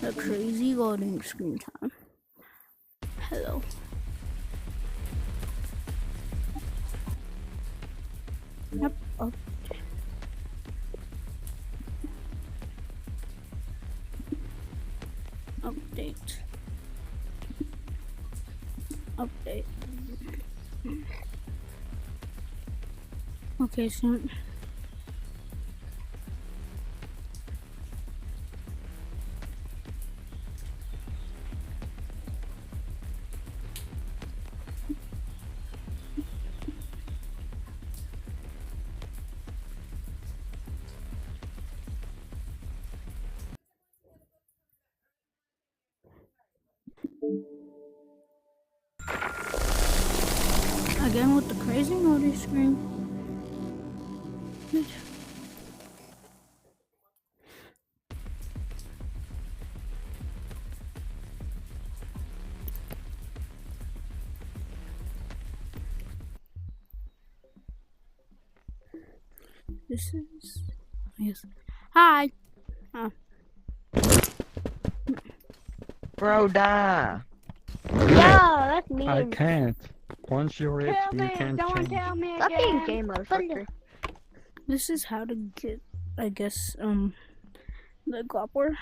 The crazy loading screen time. Hello. Yep. Update. Update. Okay, so again with the crazy loading screen. This is yes. Hi. Bro, die. Yeah, that's me. I can't. Once you're rich, Tell you me, can't don't change. tell me Stop being again. gay, motherfucker. This is how to get, I guess, the grappler.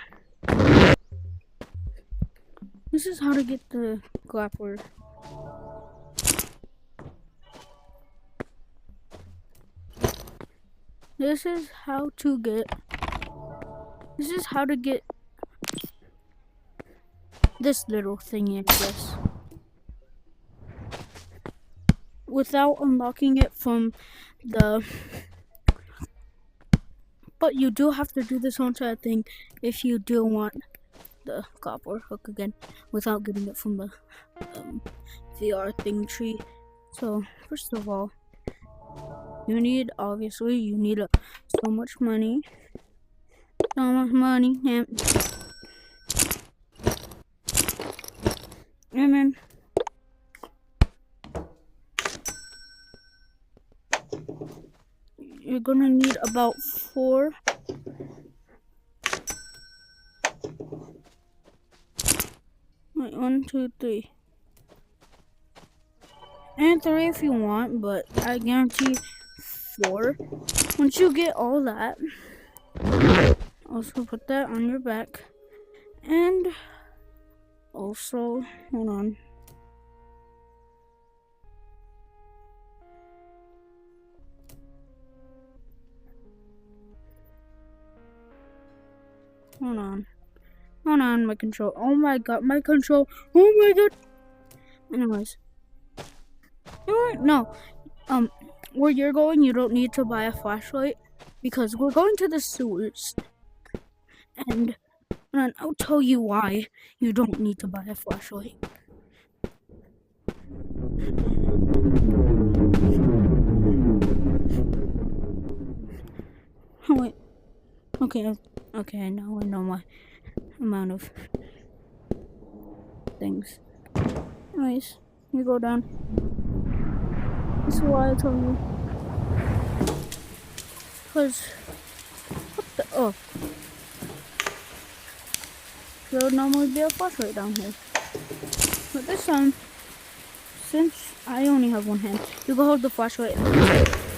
This is how to get the grappler. This is how to get. This is how to get this little thingy, I guess. Without unlocking it from the. But you do have to do this entire thing if you do want the grappler hook again, without getting it from the VR thing tree. So first of all, you need so much money, and then you're gonna need about 4. Wait, 1, 2, 3. And 3 if you want, but I guarantee 4. Once you get all that, also put that on your back. And also, hold on. Hold on, my control. Oh my god, my control. Oh my god. Anyways. No. Where you're going, you don't need to buy a flashlight. Because we're going to the sewers. And I'll tell you why you don't need to buy a flashlight. Oh, wait. Okay, now I know my amount of things. Anyways, you go down. This is why I told you. Because, what the, oh. There would normally be a flashlight down here. But this time, since I only have one hand, you can hold the flashlight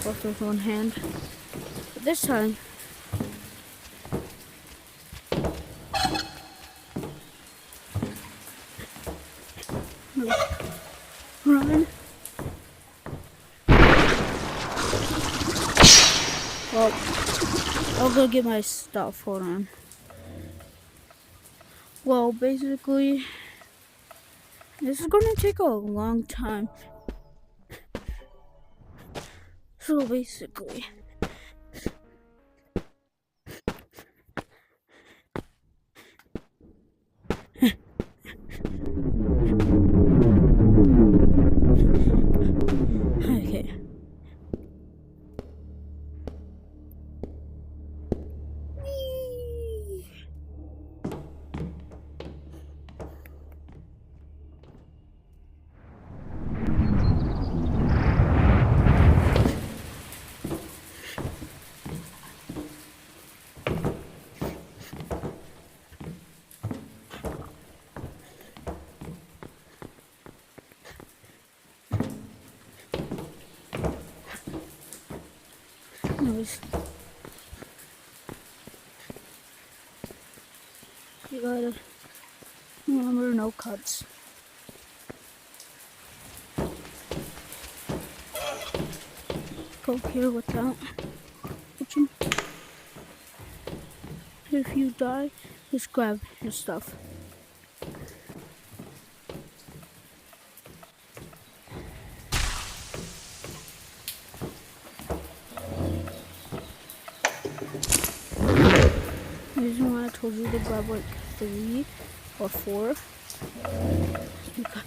both with one hand. But this time, run. Well, I'll go get my stuff. Hold on. Well, basically, this is gonna take a long time. So basically, okay. Anyways, you gotta remember no cuts. Go here without touching. If you die, just grab your stuff. The reason why I told you to grab like 3 or 4, you could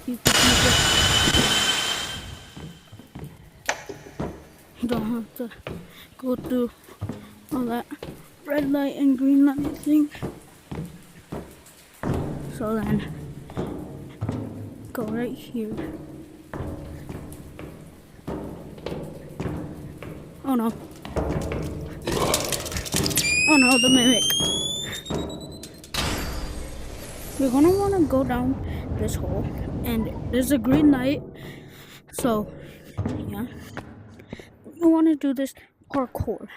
use it. You don't have to go through all that red light and green light thing. So then, go right here. Oh no. Oh no, the mimic. You're gonna wanna go down this hole, and there's a green light. So, yeah. You wanna do this parkour.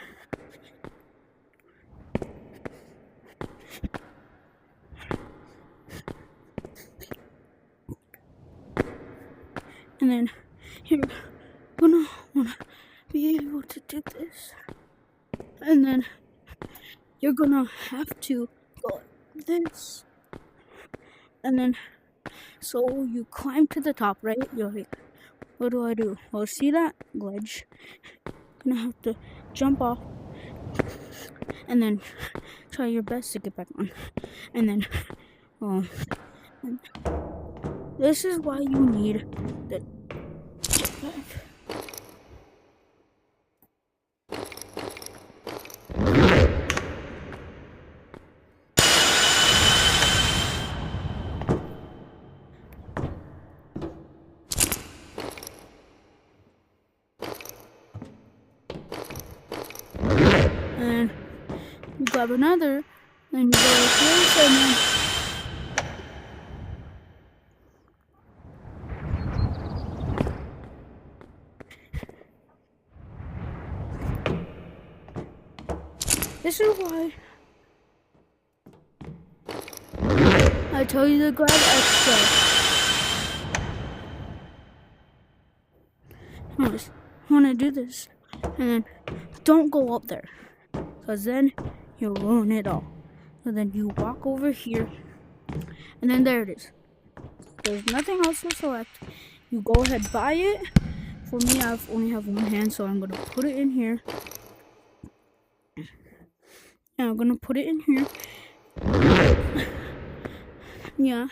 And then you're gonna wanna be able to do this. And then you're gonna have to go like this. And then, so you climb to the top, right? You're like, what do I do? Well, see that ledge? Gonna have to jump off. And then try your best to get back on. And then, and this is why you need the jetpack. And you grab another, then you go like this, and then this is why I tell you to grab extra. Anyways, you want to do this, and then don't go up there, because then you'll ruin it all. So then you walk over here, and then there it is. There's nothing else to select. You go ahead, buy it. For me, I only have one hand, so I'm gonna put it in here. And I'm gonna put it in here. Yeah.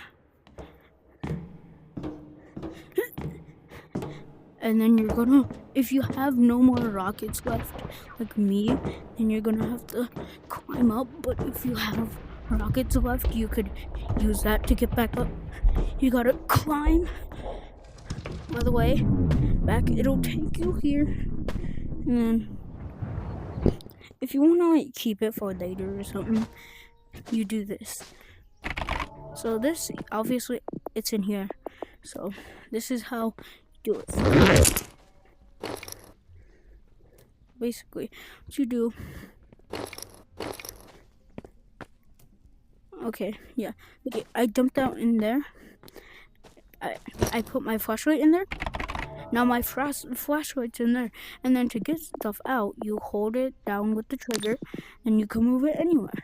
And then you're gonna, if you have no more rockets left, like me, then you're gonna have to climb up. But if you have rockets left, you could use that to get back up. You gotta climb. By the way, back, it'll take you here. And then, if you wanna like keep it for later or something, you do this. So this, obviously, it's in here. So this is how you do it. Basically, what you do. Okay, yeah. Okay, I dumped out in there. I put my flashlight in there. Now my flashlight's in there. And then to get stuff out, you hold it down with the trigger, and you can move it anywhere.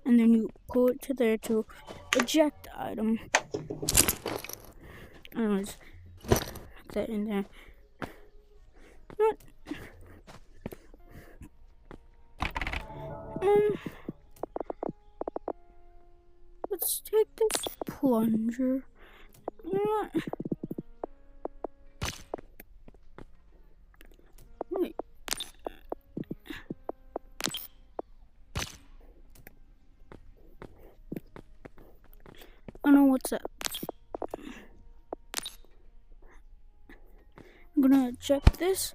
And then you pull it to there to eject the item. Anyways, put that in there. What? Let's take this plunger. What? Wait. Oh no, what's that? I'm gonna check this.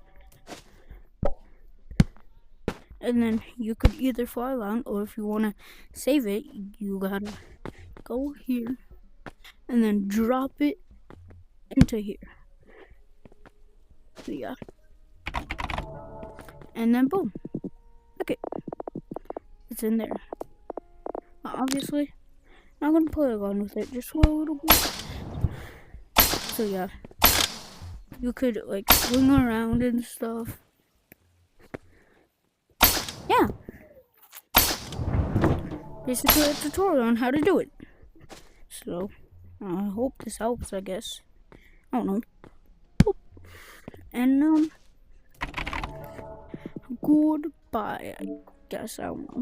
And then you could either fly around, or if you wanna save it, you gotta go here and then drop it into here. So yeah. and then boom. Okay, it's in there. Obviously, I'm gonna play around with it just for a little bit. So yeah, you could like swing around and stuff. Yeah, basically a tutorial on how to do it. So I hope this helps. I guess I don't know. Boop. And goodbye. I guess I don't know.